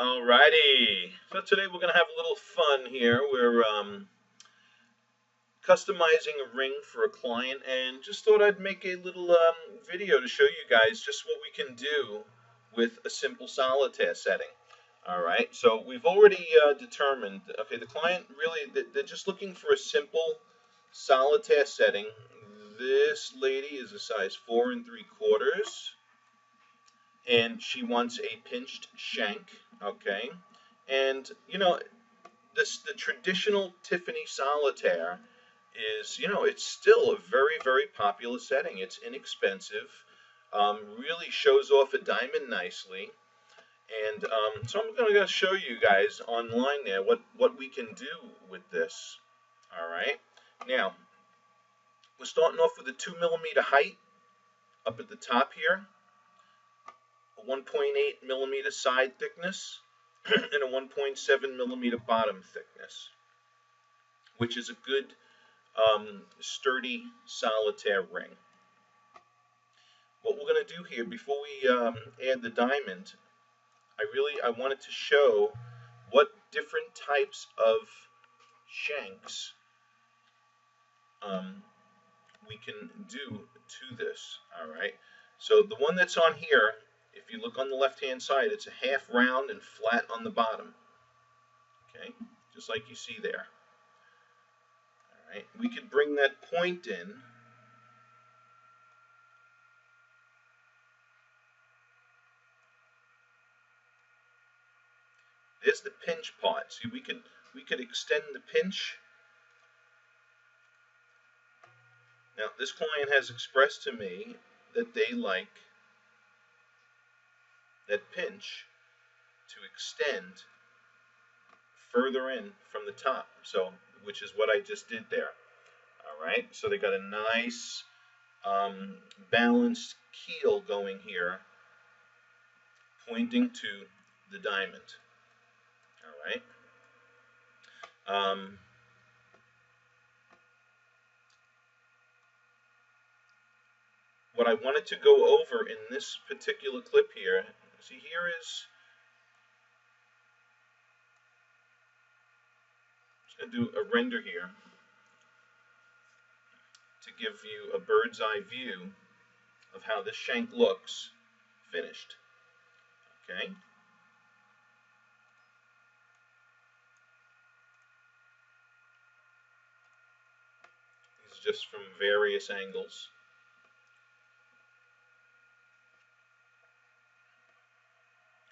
Alrighty, so today we're going to have a little fun here. We're customizing a ring for a client and just thought I'd make a little video to show you guys just what we can do with a simple solitaire setting. Alright, so we've already determined, okay, the client really, they're just looking for a simple solitaire setting. This lady is a size 4 3/4. And she wants a pinched shank, okay? And the traditional Tiffany solitaire is, it's still a very, very popular setting. It's inexpensive, really shows off a diamond nicely. And so I'm going to show you guys online there what we can do with this. All right. Now, we're starting off with a 2 mm height up at the top here, a 1.8 millimeter side thickness, and a 1.7 millimeter bottom thickness, which is a good sturdy solitaire ring. What we're going to do here before we add the diamond, I wanted to show what different types of shanks we can do to this. All right. So the one that's on here, if you look on the left-hand side, it's a half round and flat on the bottom. Okay, just like you see there. All right, we could bring that point in. There's the pinch part. See, we could extend the pinch. Now, this client has expressed to me that they like that pinch to extend further in from the top, so which is what I just did there. All right, so they got a nice balanced keel going here, pointing to the diamond. All right. What I wanted to go over in this particular clip here, see here is, I'm just going to do a render here to give you a bird's eye view of how this shank looks finished. Okay. These are just from various angles.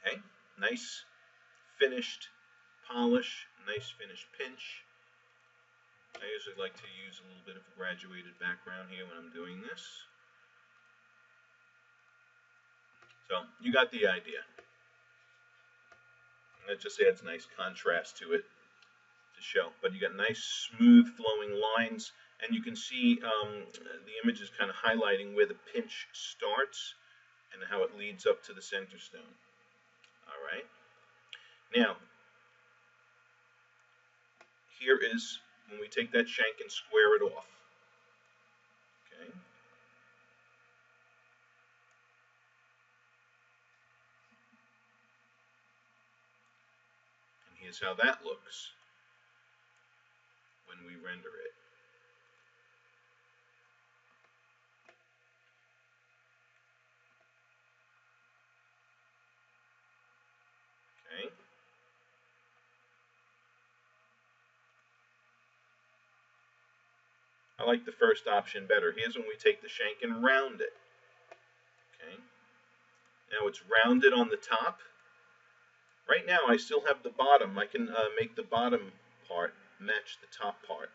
Okay, nice finished polish, nice finished pinch. I usually like to use a little bit of a graduated background here when I'm doing this. So you got the idea. That just adds nice contrast to it to show. But you got nice smooth flowing lines, and you can see the image is kind of highlighting where the pinch starts and how it leads up to the center stone. All right. Now, here is when we take that shank and square it off. Okay. And here's how that looks when we render it. Okay. I like the first option better. Here's when we take the shank and round it. Okay. Now it's rounded on the top. Right now I still have the bottom. I can make the bottom part match the top part.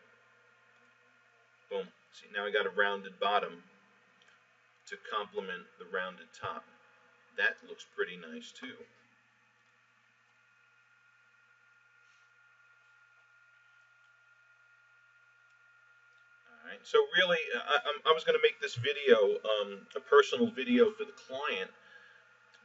Boom. See, now I got a rounded bottom to complement the rounded top. That looks pretty nice too. So really, I was going to make this video a personal video for the client,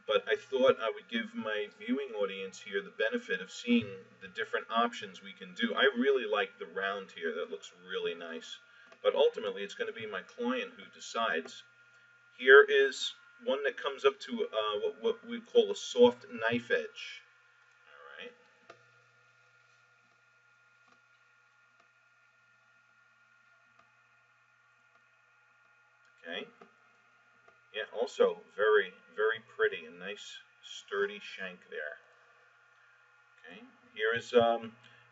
but I thought I would give my viewing audience here the benefit of seeing the different options we can do. I really like the round here. That looks really nice. But ultimately, it's going to be my client who decides. Here is one that comes up to what we call a soft knife edge. Okay. Yeah, also very, very pretty. A nice sturdy shank there. Okay. Here is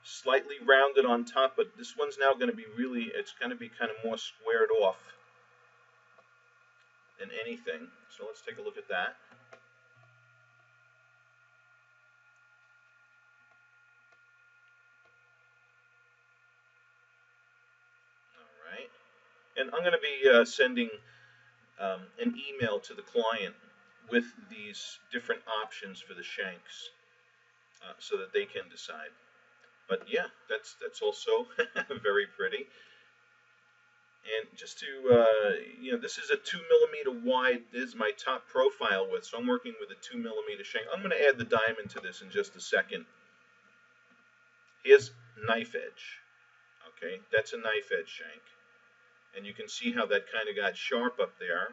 slightly rounded on top, but this one's now going to be really, it's going to be kind of more squared off than anything. So let's take a look at that. All right. And I'm going to be sending an email to the client with these different options for the shanks so that they can decide. But yeah, that's also very pretty. And just to, this is a 2 millimeter wide. This is my top profile width, so I'm working with a 2 millimeter shank. I'm going to add the diamond to this in just a second. Here's knife edge. Okay, that's a knife edge shank. And you can see how that kind of got sharp up there.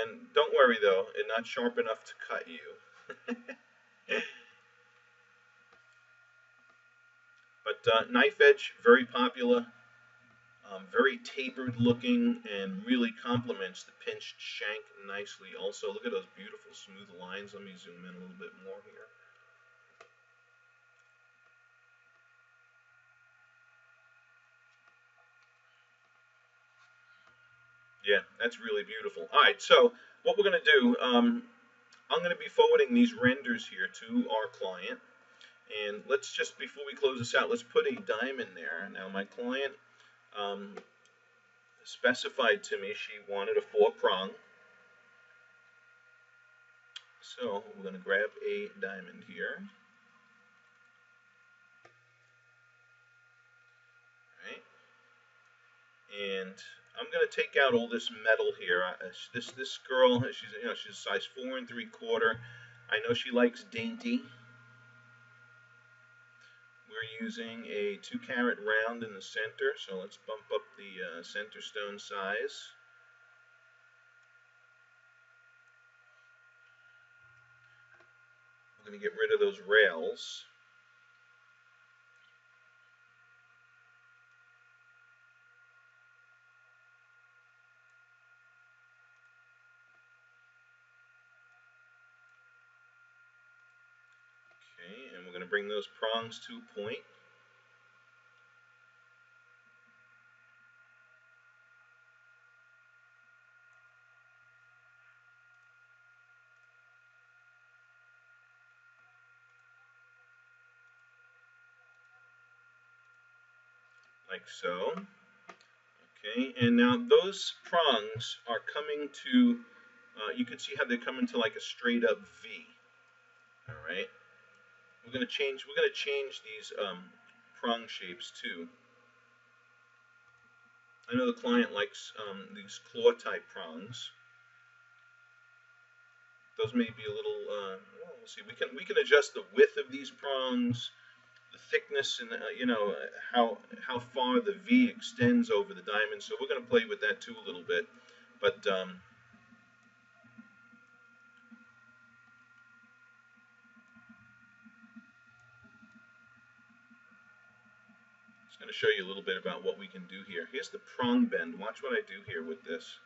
And don't worry though, it's not sharp enough to cut you. But knife edge, very popular, very tapered looking, and really complements the pinched shank nicely. Also, look at those beautiful smooth lines. Let me zoom in a little bit more here. Yeah, that's really beautiful. All right, so what we're going to do, I'm going to be forwarding these renders here to our client. And let's just, before we close this out, let's put a diamond there. Now, my client specified to me she wanted a 4-prong. So we're going to grab a diamond here. Right? And I'm going to take out all this metal here. This girl, she's size 4 3/4. I know she likes dainty. We're using a 2-carat round in the center, so let's bump up the center stone size. We're going to get rid of those rails. Okay, and we're going to bring those prongs to a point. Like so. Okay, and now those prongs are coming to, you can see how they come into like a straight up V. All right, we're going to change these prong shapes too. I know the client likes these claw type prongs. Those may be a little, well, we'll see. We can adjust the width of these prongs, the thickness, and how far the V extends over the diamond. So we're going to play with that too a little bit, but just going to show you a little bit about what we can do here. Here's the prong bend. Watch what I do here with this.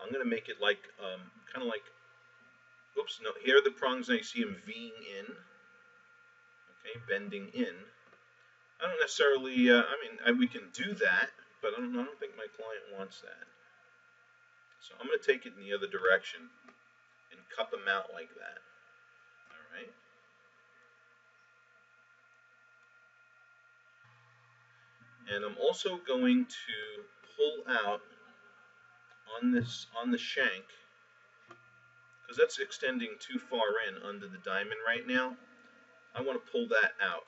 I'm going to make it like kind of like, oops, no, here are the prongs, and I see them V'ing in. Okay, bending in. I don't necessarily, we can do that, but I don't think my client wants that. So I'm going to take it in the other direction and cup them out like that. All right. And I'm also going to pull out on the shank, because that's extending too far in under the diamond right now. I want to pull that out.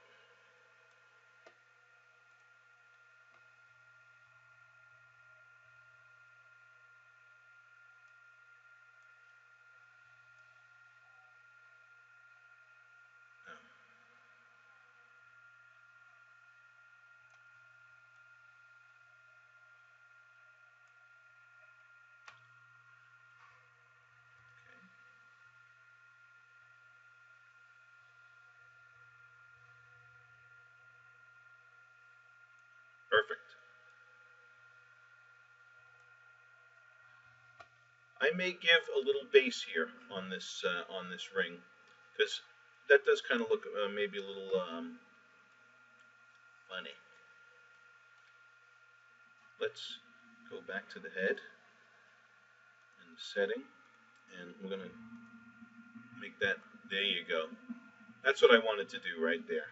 I may give a little base here on this ring, because that does kind of look maybe a little funny. Let's go back to the head and the setting, and we're going to make that, there you go. That's what I wanted to do right there,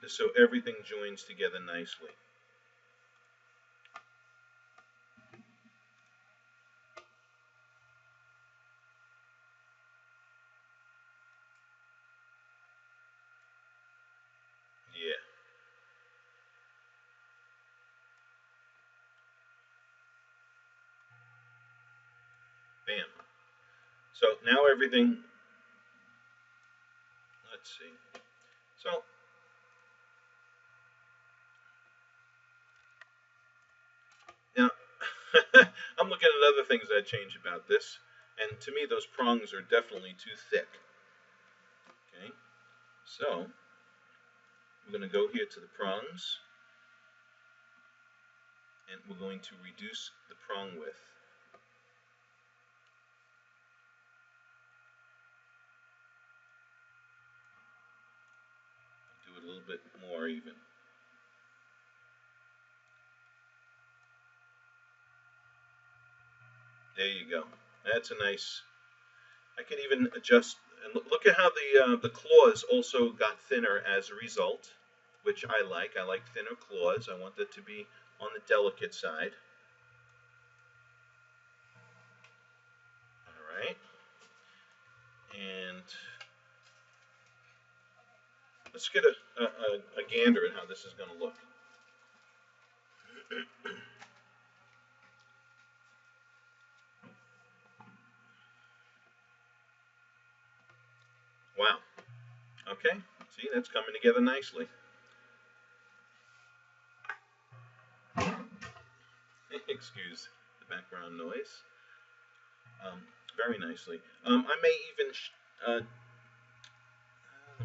just so everything joins together nicely. Yeah. Bam. So now everything, let's see. So now I'm looking at other things that I change about this, and to me those prongs are definitely too thick. Okay, so we're going to go here to the prongs, and we're going to reduce the prong width. Do it a little bit more even. There you go. That's a nice. I can even adjust, and look at how the claws also got thinner as a result, which I like. I like thinner claws. I want that to be on the delicate side. All right, and let's get a gander at how this is going to look. Wow. Okay. See, that's coming together nicely. Excuse the background noise. Very nicely. I may even, let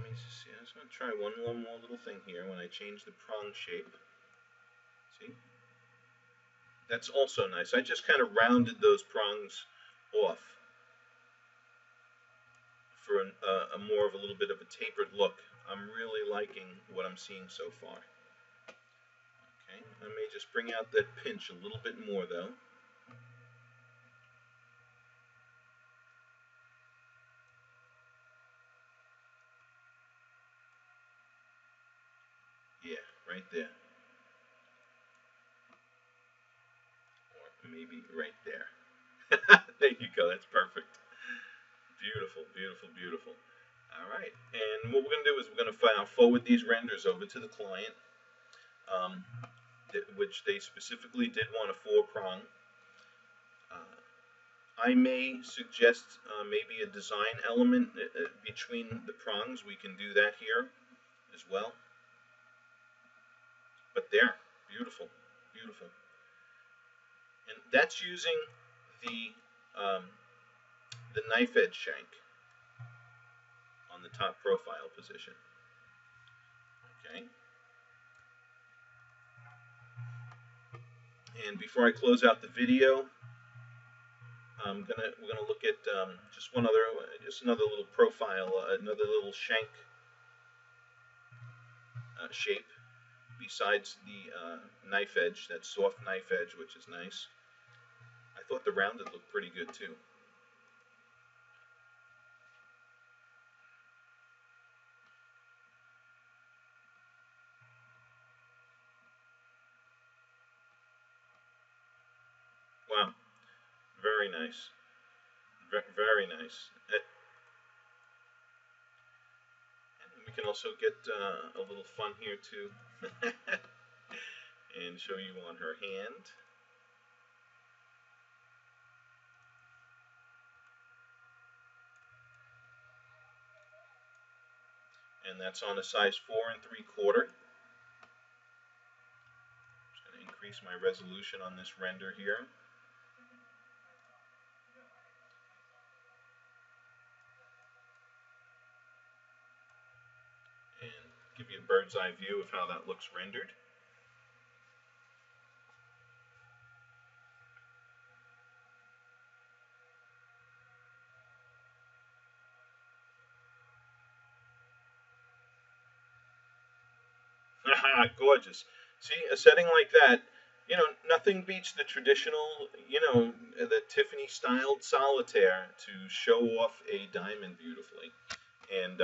me just see, I just want to try one more little thing here when I change the prong shape. See? That's also nice. I just kind of rounded those prongs off for a more of a little bit of a tapered look. I'm really liking what I'm seeing so far. Okay, I may just bring out that pinch a little bit more though. Yeah, right there. Or maybe right there. There you go, that's perfect. Beautiful, beautiful, beautiful. All right, and what we're going to do is we're going to forward these renders over to the client, um, which they specifically did want a 4-prong. I may suggest maybe a design element between the prongs. We can do that here as well. But there, beautiful, beautiful. And that's using the knife edge shank on the top profile position. Okay. And before I close out the video, we're gonna look at just another little profile, another little shank shape besides the knife edge, that soft knife edge, which is nice. I thought the rounded looked pretty good too. Wow, very nice, very nice. And we can also get a little fun here too, and show you on her hand. And that's on a size 4 3/4. Just going to increase my resolution on this render here. And give you a bird's eye view of how that looks rendered. Gorgeous. See, a setting like that, nothing beats the traditional, the Tiffany styled solitaire to show off a diamond beautifully. And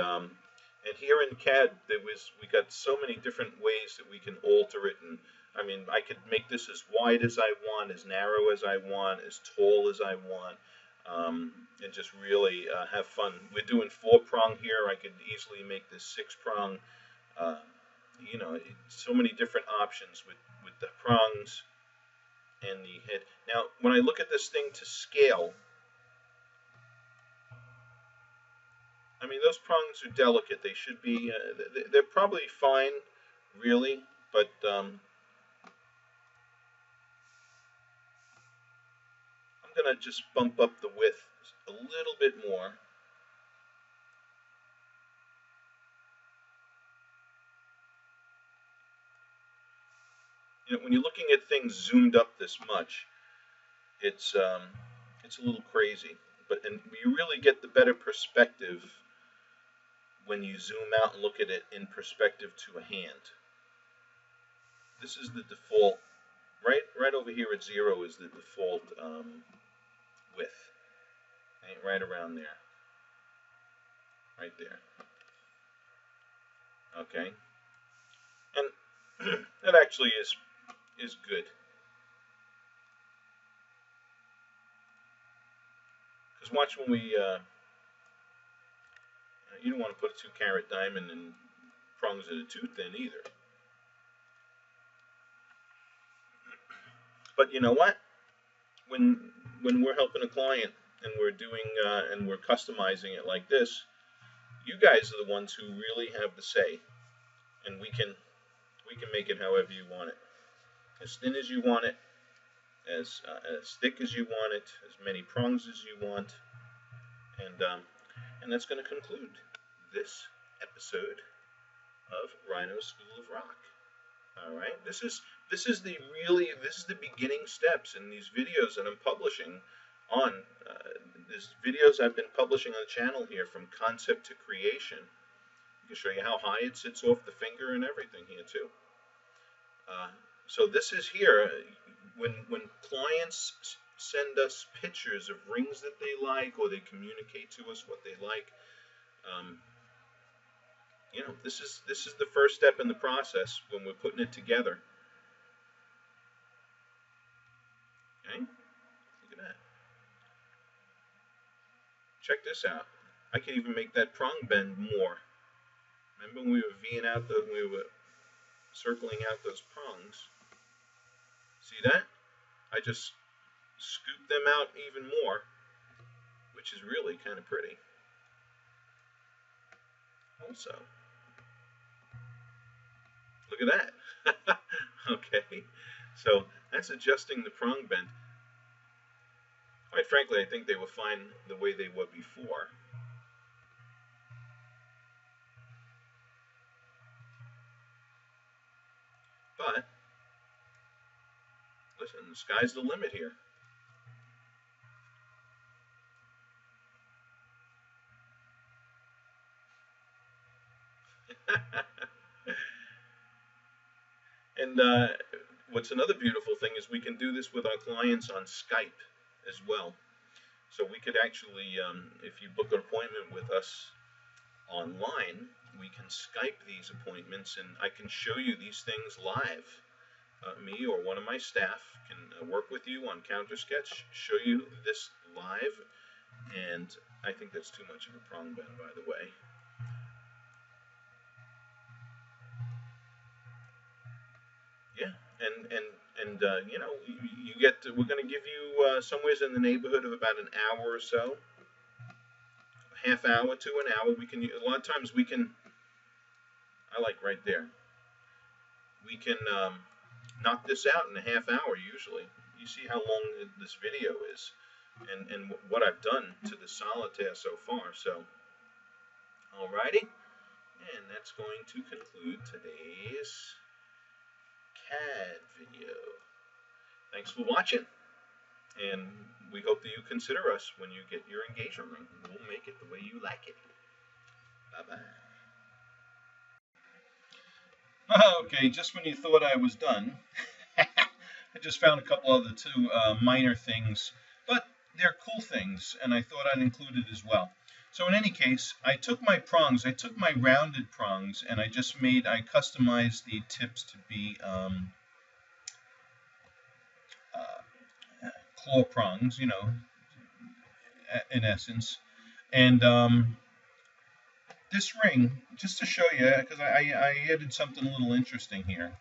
here in CAD, we got so many different ways that we can alter it. And I mean, I could make this as wide as I want, as narrow as I want, as tall as I want, and just really have fun. We're doing 4-prong here. I could easily make this 6-prong. Uh, so many different options with the prongs and the head. Now, when I look at this thing to scale, I mean, those prongs are delicate. They should be, they're probably fine, really, but I'm going to just bump up the width a little bit more. When you're looking at things zoomed up this much, it's a little crazy. And you really get the better perspective when you zoom out and look at it in perspective to a hand. This is the default. Right over here at 0 is the default width. Right around there. Right there. Okay. And that actually is good. Because watch when we, you don't want to put a 2-carat diamond in prongs that are too thin either. But you know what? When we're helping a client and we're doing and we're customizing it like this, you guys are the ones who really have the say, and we can make it however you want it, as thin as you want it, as thick as you want it, as many prongs as you want, and that's going to conclude this episode of Rhino School of Rock. All right, this is the beginning steps in these videos that I'm publishing on. These videos I've been publishing on the channel here, from concept to creation. I can show you how high it sits off the finger and everything here too. So this is here when clients send us pictures of rings that they like, or they communicate to us what they like. This is the first step in the process when we're putting it together. Okay, look at that. Check this out. I can even make that prong bend more. Remember when we were we were circling out those prongs? See that? I just scooped them out even more, which is really kind of pretty. Also, look at that. Okay, so that's adjusting the prong bend. Quite frankly, I think they were fine the way they were before. But, listen, the sky's the limit here. And what's another beautiful thing is we can do this with our clients on Skype as well. So we could actually, if you book an appointment with us online, we can Skype these appointments, and I can show you these things live. Me or one of my staff can work with you on CounterSketch, show you this live, and I think that's too much of a prong bend, by the way. Yeah, and you get we're going to give you somewhere in the neighborhood of about an hour or so, half hour to an hour. We can a lot of times we can. I like right there. We can knock this out in a half hour usually. You see how long this video is, and what I've done to the solitaire so far. So, alrighty, and that's going to conclude today's CAD video. Thanks for watching, and we hope that you consider us when you get your engagement ring. We'll make it the way you like it. Bye-bye. Okay, just when you thought I was done, I just found a couple other two minor things, but they're cool things, and I thought I'd include it as well. So in any case, I took my prongs, I took my rounded prongs, and I customized the tips to be claw prongs, in essence. And this ring, just to show you, because I added something a little interesting here.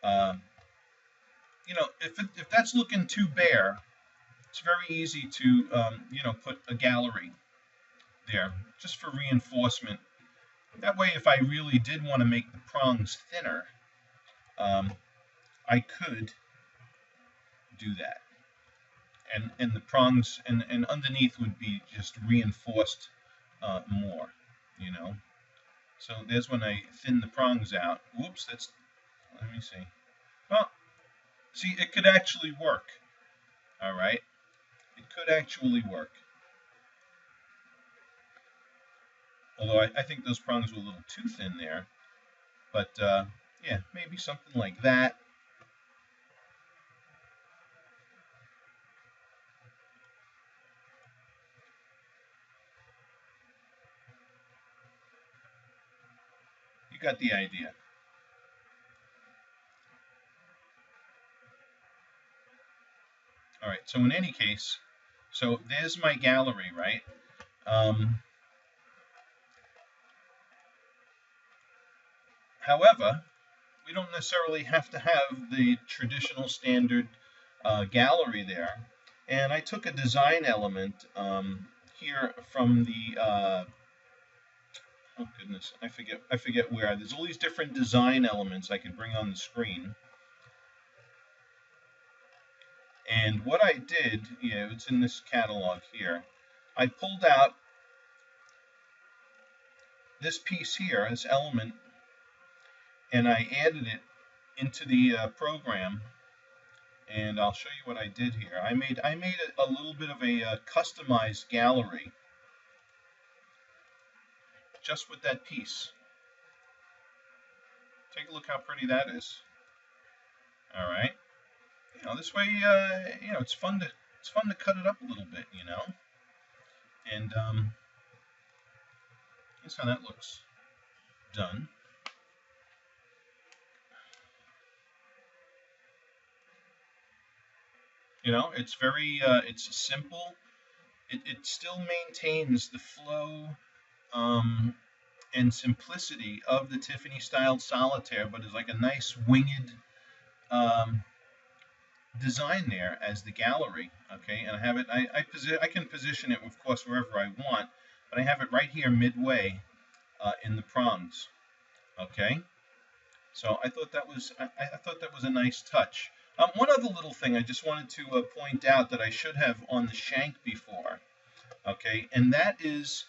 Uh, if that's looking too bare, it's very easy to, put a gallery there just for reinforcement. That way, if I really did want to make the prongs thinner, um, I could do that. And the prongs and underneath would be just reinforced more, you know. So there's when I thin the prongs out. Whoops, let me see. Well, see, it could actually work. All right, it could actually work. Although I think those prongs were a little too thin there. But yeah, maybe something like that. You got the idea. All right, so in any case, so there's my gallery, right? Um, However, we don't necessarily have to have the traditional standard gallery there. And I took a design element here from the oh goodness, I forget where. There's all these different design elements I could bring on the screen. And what I did, it's in this catalog here. I pulled out this piece here, this element, and I added it into the program. And I'll show you what I did here. I made a little bit of a customized gallery just with that piece. Take a look how pretty that is. All right. This way, it's fun to cut it up a little bit, and that's how that looks done. It's very, it's simple. It still maintains the flow and simplicity of the Tiffany styled solitaire, but it's like a nice winged um, design there as the gallery. Okay, and I have it. I can position it, of course, wherever I want, but I have it right here midway in the prongs. Okay, so I thought that was a nice touch. One other little thing I just wanted to point out that I should have on the shank before. Okay, and that is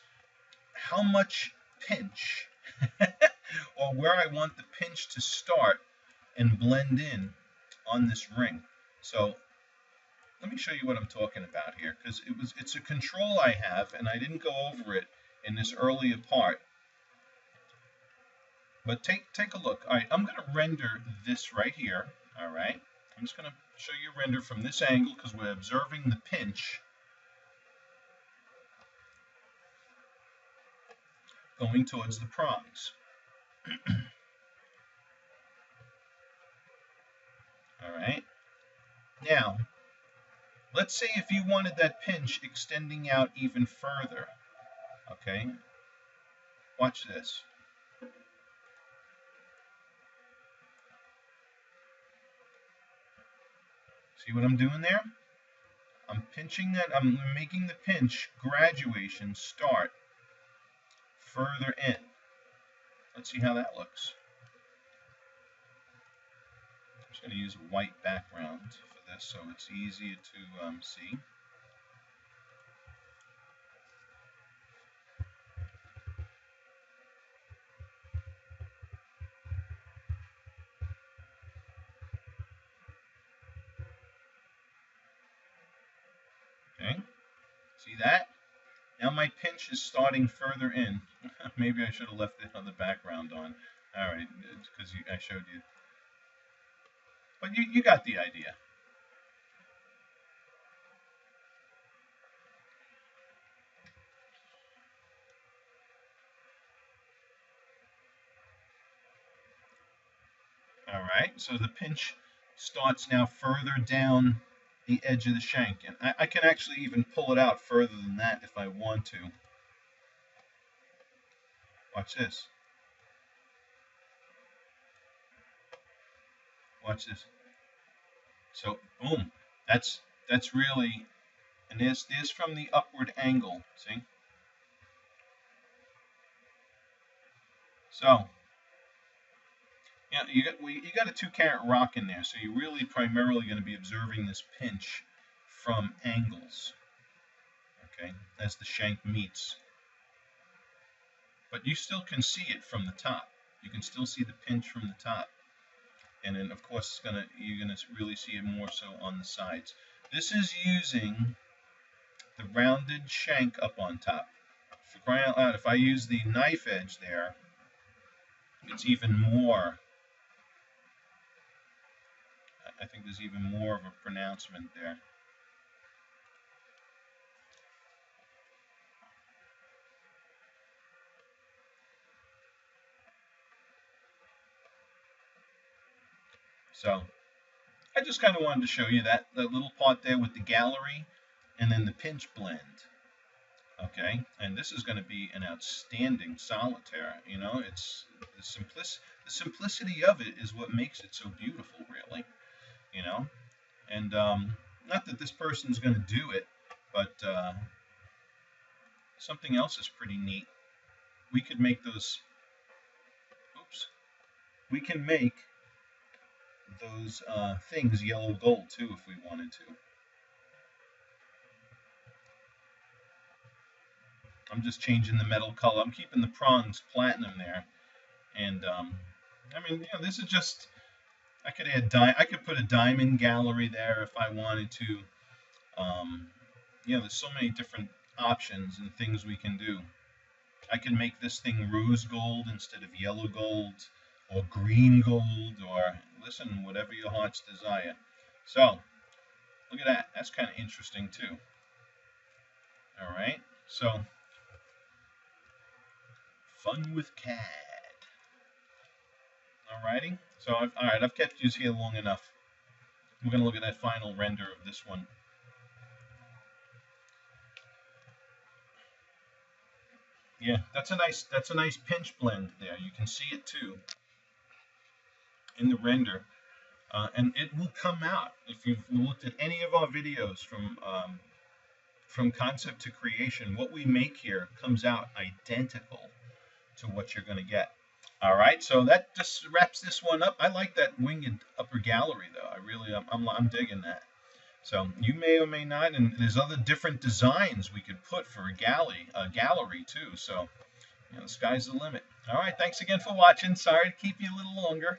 how much pinch or where I want the pinch to start and blend in on this ring. So let me show you what I'm talking about here, because it's a control I have and I didn't go over it in this earlier part. But take a look. All right, I'm going to render this right here. All right, I'm just going to show you render from this angle because we're observing the pinch going towards the prongs. All right. Now, let's say if you wanted that pinch extending out even further. Okay. Watch this. See what I'm doing there? I'm pinching that, I'm making the pinch graduation start further in. Let's see how that looks. I'm just going to use a white background for this so it's easier to see. Okay, see that? Now my pinch is starting further in. Maybe I should have left the other background on. All right, because I showed you. But you got the idea. All right, so the pinch starts now further down the edge of the shank. And I can actually even pull it out further than that if I want to. Watch this. Watch this. So boom, that's really, and there's from the upward angle. See? So yeah, you got a 2 carat rock in there, so you're really primarily going to be observing this pinch from angles. Okay, as the shank meets, but you still can see it from the top. You can still see the pinch from the top, and then of course you're gonna really see it more so on the sides. This is using the rounded shank up on top. For crying out loud, if I use the knife edge there, it's even more. I think there's even more of a pronouncement there. So I just kind of wanted to show you that little part there with the gallery and then the pinch blend. Okay, and this is going to be an outstanding solitaire. You know, it's the simplicity of it is what makes it so beautiful, really. You know, and not that this person's going to do it, but something else is pretty neat. We could make those. Oops. We can make those things yellow gold too if we wanted to. I'm just changing the metal color. I'm keeping the prongs platinum there, and I mean, this is just. I could I could put a diamond gallery there if I wanted to. Um, there's so many different options and things we can do. I can make this thing rose gold instead of yellow gold, or green gold, or listen, whatever your heart's desire. So, look at that. That's kind of interesting too. All right. So, fun with CAD. Alrighty. So, all right, I've kept you here long enough. We're going to look at that final render of this one. Yeah, that's a nice pinch blend there. You can see it too in the render, and it will come out if you've looked at any of our videos from concept to creation. What we make here comes out identical to what you're going to get. All right, so that just wraps this one up. I like that winged upper gallery though. I'm digging that. So you may or may not, and there's other different designs we could put for a gallery too. So the sky's the limit. All right, thanks again for watching. Sorry to keep you a little longer.